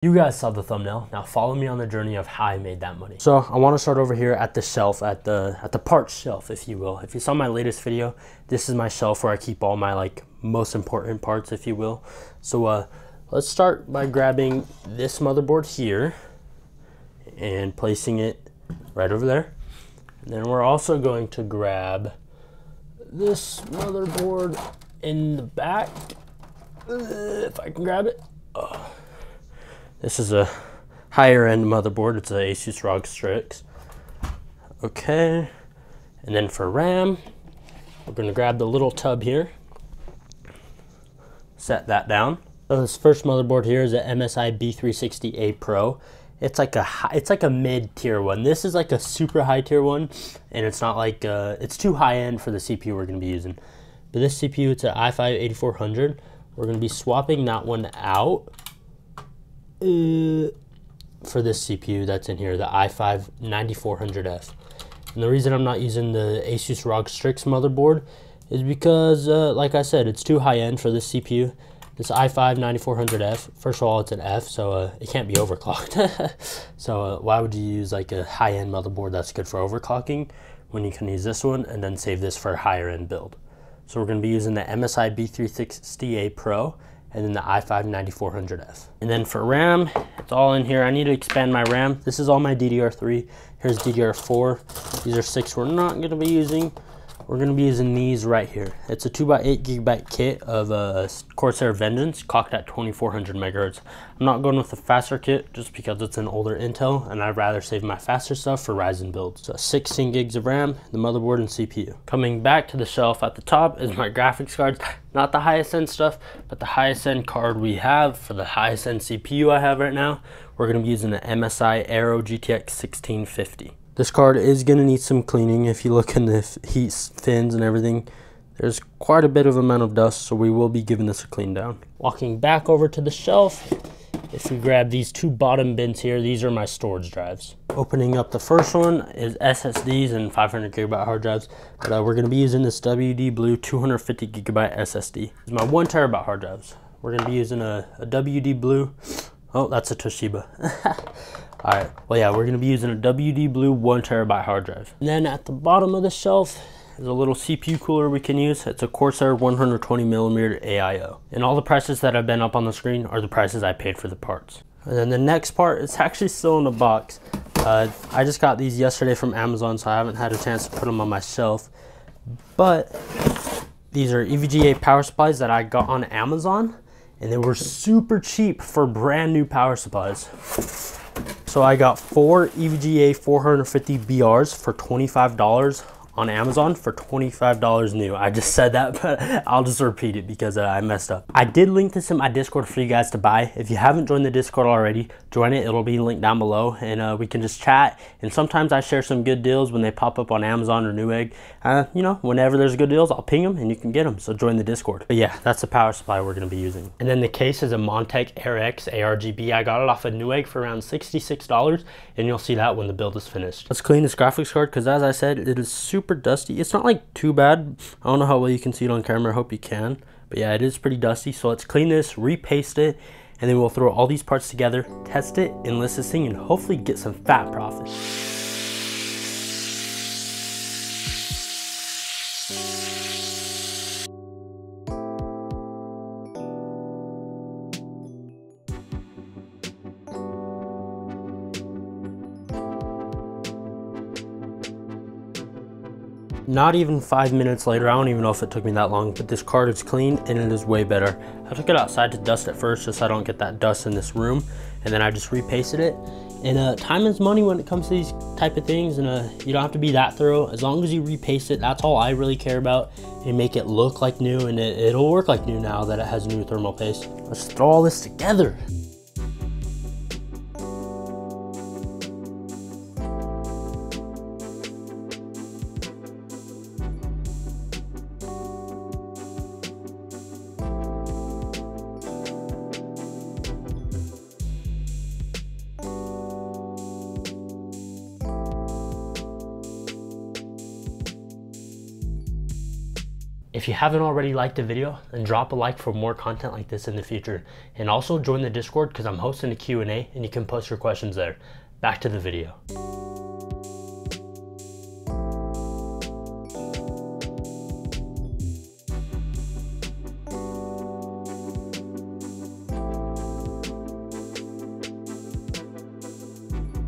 You guys saw the thumbnail. Now follow me on the journey of how I made that money. So I want to start over here at the shelf, at the parts shelf, if you will. If you saw my latest video, this is my shelf where I keep all my most important parts, if you will. So let's start by grabbing this motherboard here and placing it right over there. And then we're also going to grab this motherboard in the back, if I can grab it. This is a higher end motherboard. It's a Asus ROG Strix. Okay, and then for RAM, we're gonna grab the little tub here, set that down. So this first motherboard here is a MSI B360A Pro. It's like a mid tier one. This is like a super high tier one, and it's not like it's too high end for the CPU we're gonna be using. But this CPU, it's an i5-8400. We're gonna be swapping that one out for this CPU that's in here, the i5-9400F. And the reason I'm not using the Asus ROG Strix motherboard is because, like I said, it's too high end for this CPU. This i5-9400F, first of all, it's an F, so it can't be overclocked. So why would you use like a high-end motherboard that's good for overclocking when you can use this one and then save this for a higher-end build? So we're going to be using the MSI B360A Pro and then the i5-9400F. And then for RAM, it's all in here. I need to expand my RAM. This is all my DDR3. Here's DDR4. These are 6 we're not going to be using. We're going to be using these right here. It's a 2x8 gigabyte kit of Corsair Vengeance, clocked at 2400 megahertz. I'm not going with the faster kit just because it's an older Intel, and I'd rather save my faster stuff for Ryzen builds. So 16 gigs of RAM, the motherboard and CPU. Coming back to the shelf at the top is my graphics cards. Not the highest end stuff, but the highest end card we have for the highest end CPU I have right now. We're going to be using the MSI Aero GTX 1650. This card is going to need some cleaning. If you look in the heat fins and everything, there's quite a bit of amount of dust, so we will be giving this a clean down. Walking back over to the shelf, if we grab these 2 bottom bins here, these are my storage drives. Opening up the first one is SSDs and 500 gigabyte hard drives, but we're going to be using this WD Blue 250 gigabyte SSD. It's my 1 terabyte hard drives. We're going to be using a WD Blue. Oh, that's a Toshiba. All right, well, yeah, we're gonna be using a WD Blue 1 terabyte hard drive. And then at the bottom of the shelf is a little CPU cooler we can use. It's a Corsair 120 millimeter AIO. And all the prices that have been up on the screen are the prices I paid for the parts. And then the next part is actually still in the box. I just got these yesterday from Amazon, so I haven't had a chance to put them on my shelf. But these are EVGA power supplies that I got on Amazon, and they were super cheap for brand new power supplies. So I got 4 EVGA 450 BRs for $25 on Amazon for $25 new. I just said that, but I'll just repeat it because I messed up. I did link this in my Discord for you guys to buy. If you haven't joined the Discord already, join it. It'll be linked down below, and we can just chat. And sometimes I share some good deals when they pop up on Amazon or Newegg. You know, whenever there's good deals, I'll ping them and you can get them. So join the Discord. But yeah, that's the power supply we're going to be using. And then the case is a Montech Air X Argb. I got it off of Newegg for around $66, and you'll see that when the build is finished. Let's clean this graphics card because, as I said, it is super dusty. It's not like too bad. I don't know how well you can see it on camera. I hope you can. But yeah, it is pretty dusty. So let's clean this, repaste it, and then we'll throw all these parts together, test it, enlist this thing, and hopefully get some fat profit. Not even 5 minutes later, I don't even know if it took me that long, but this card is clean and it is way better. I took it outside to dust it first just so I don't get that dust in this room, and then I just repasted it. And time is money when it comes to these type of things, and you don't have to be that thorough. As long as you repaste it, that's all I really care about, and make it look like new, and it'll work like new now that it has new thermal paste. Let's throw all this together. If you haven't already liked the video, then drop a like for more content like this in the future. And also join the Discord because I'm hosting a Q&A and you can post your questions there. Back to the video.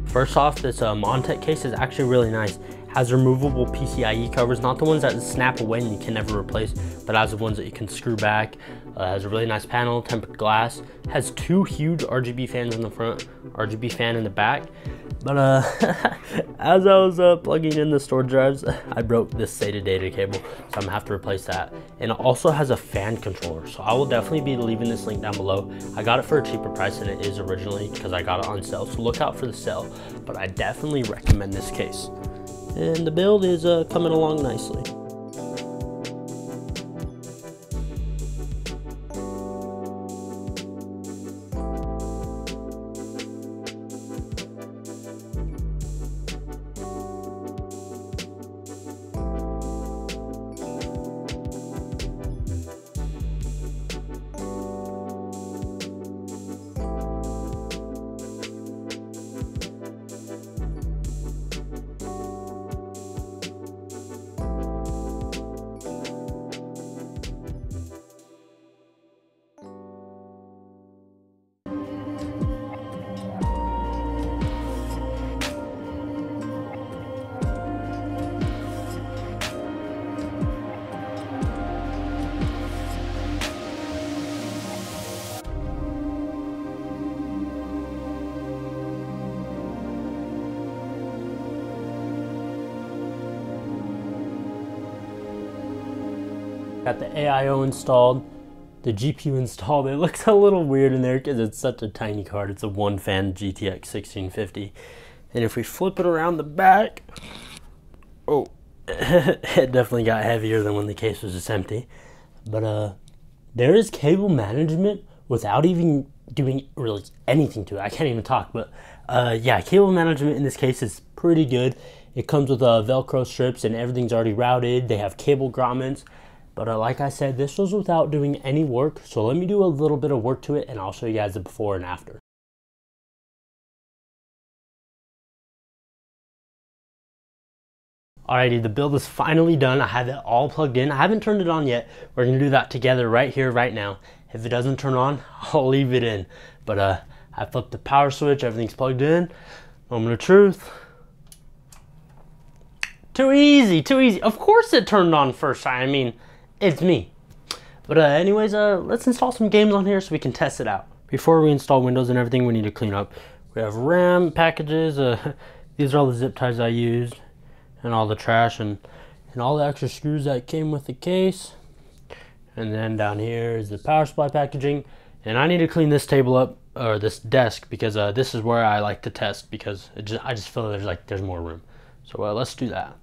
First off, this Montech case is actually really nice. Has removable PCIe covers, not the ones that snap away and you can never replace, but has the ones that you can screw back. Has a really nice panel, tempered glass. Has two huge RGB fans in the front, RGB fan in the back. But as I was plugging in the storage drives, I broke this SATA data cable, so I'm gonna have to replace that. And it also has a fan controller, so I will definitely be leaving this link down below. I got it for a cheaper price than it is originally because I got it on sale, so look out for the sale. But I definitely recommend this case. And the build is coming along nicely. Got the AIO installed, the GPU installed. It looks a little weird in there because it's such a tiny card. It's a one fan GTX 1650. And if we flip it around the back, oh, it definitely got heavier than when the case was just empty. But there is cable management without even doing really anything to it. I can't even talk, but yeah, cable management in this case is pretty good. It comes with Velcro strips and everything's already routed. They have cable grommets. But like I said, this was without doing any work. So let me do a little bit of work to it and I'll show you guys the before and after. Alrighty, the build is finally done. I have it all plugged in. I haven't turned it on yet. We're gonna do that together right here, right now. If it doesn't turn on, I'll leave it in. But I flipped the power switch, everything's plugged in. Moment of truth. Too easy, too easy. Of course it turned on first time. I mean, it's me. But anyways, let's install some games on here so we can test it out. Before we install Windows and everything, we need to clean up. We have RAM packages. These are all the zip ties I used, and all the trash and all the extra screws that came with the case. And then down here is the power supply packaging. And I need to clean this table up, or this desk, because this is where I like to test, because I just feel there's more room. So let's do that.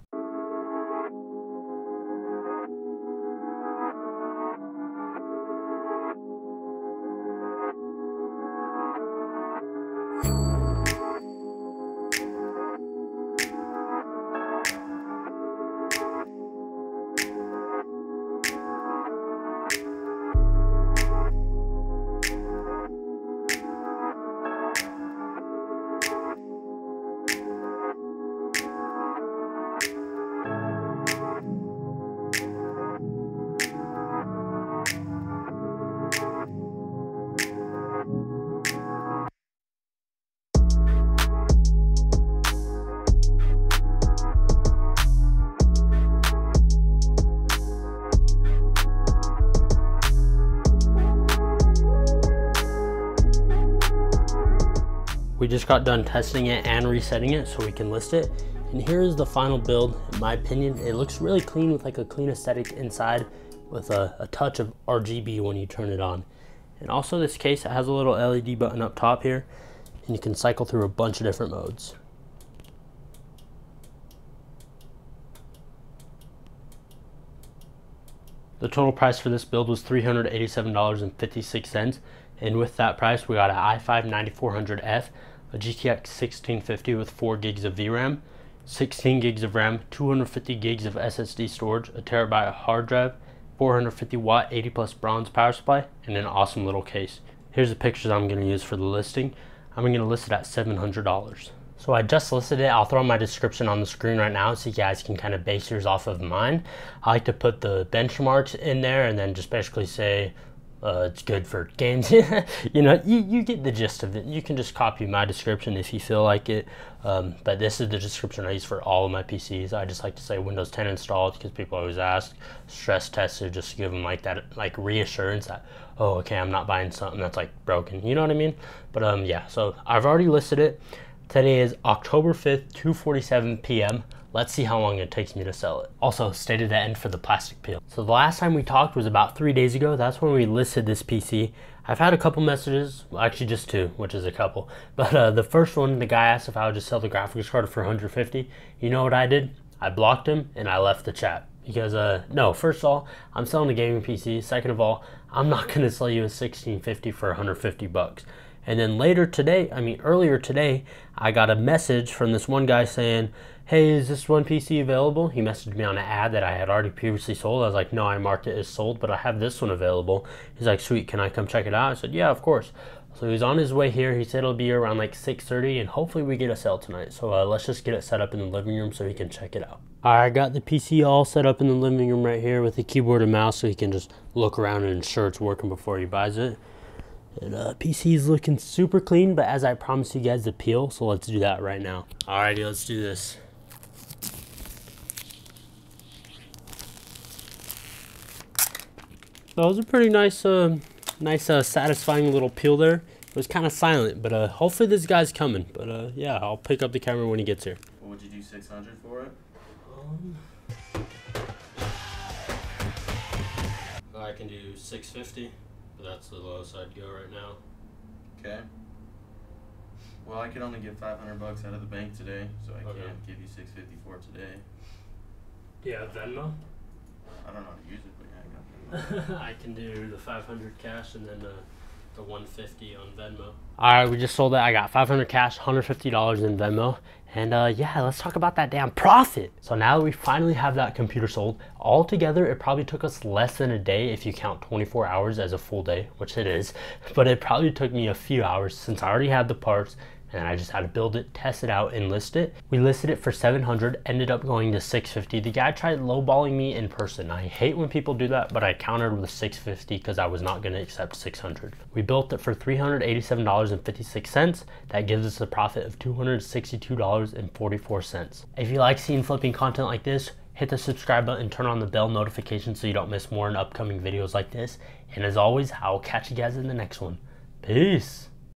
We just got done testing it and resetting it so we can list it. And here is the final build. In my opinion, it looks really clean with like a clean aesthetic inside with a touch of RGB when you turn it on. And also this case, it has a little LED button up top here, and you can cycle through a bunch of different modes. The total price for this build was $387.56, and with that price we got an i5-9400F, a GTX 1650 with 4 gigs of VRAM, 16 gigs of RAM, 250 gigs of SSD storage, a terabyte hard drive, 450 watt 80 plus bronze power supply, and an awesome little case. Here's the pictures I'm going to use for the listing. I'm going to list it at $700. So I just listed it. I'll throw my description on the screen right now so you guys can kind of base yours off of mine. I like to put the benchmarks in there and then just basically say it's good for games. You know, you get the gist of it. You can just copy my description if you feel like it. But this is the description I use for all of my PCs. I just like to say Windows 10 installed because people always ask. Stress tested, just to give them like that, like reassurance that, oh, okay, I'm not buying something that's like broken. You know what I mean? But yeah, so I've already listed it. Today is October 5th, 2:47 p.m. Let's see how long it takes me to sell it. Also, stay to the end for the plastic peel. So the last time we talked was about 3 days ago. That's when we listed this PC. I've had a couple messages, well, actually just two, which is a couple. But the first one, the guy asked if I would just sell the graphics card for $150. You know what I did? I blocked him and I left the chat. Because no, first of all, I'm selling a gaming PC. Second of all, I'm not gonna sell you a $1650 for $150. And then earlier today, I got a message from this one guy saying, hey, is this one PC available? He messaged me on an ad that I had already previously sold. I was like, no, I marked it as sold, but I have this one available. He's like, sweet, can I come check it out? I said, yeah, of course. So he's on his way here. He said it'll be around like 6:30, and hopefully we get a sale tonight. So let's just get it set up in the living room so he can check it out. All right, I got the PC all set up in the living room right here with the keyboard and mouse so he can just look around and ensure it's working before he buys it. And PC is looking super clean, but as I promised you guys the peel, so let's do that right now. Alrighty, let's do this. That was a pretty nice, satisfying little peel there. It was kind of silent, but hopefully this guy's coming. But yeah, I'll pick up the camera when he gets here. What would you do, 600 for it? I can do 650. That's the lowest I'd go right now. Okay. Well, I could only get $500 out of the bank today, so I can't give you 650 for it today. Do you have Venmo? I don't know how to use it, but yeah, I got Venmo. I can do the 500 cash and then the 150 on Venmo. All right, we just sold it. I got 500 cash, $150 in Venmo. And yeah, let's talk about that damn profit. So now that we finally have that computer sold, altogether it probably took us less than a day if you count 24 hours as a full day, which it is. But it probably took me a few hours since I already had the parts and I just had to build it, test it out, and list it. We listed it for $700, ended up going to $650. The guy tried lowballing me in person. I hate when people do that, but I countered with $650 because I was not gonna accept $600. We built it for $387.56. That gives us a profit of $262.44. If you like seeing flipping content like this, hit the subscribe button and turn on the bell notification so you don't miss more in upcoming videos like this. And as always, I'll catch you guys in the next one. Peace.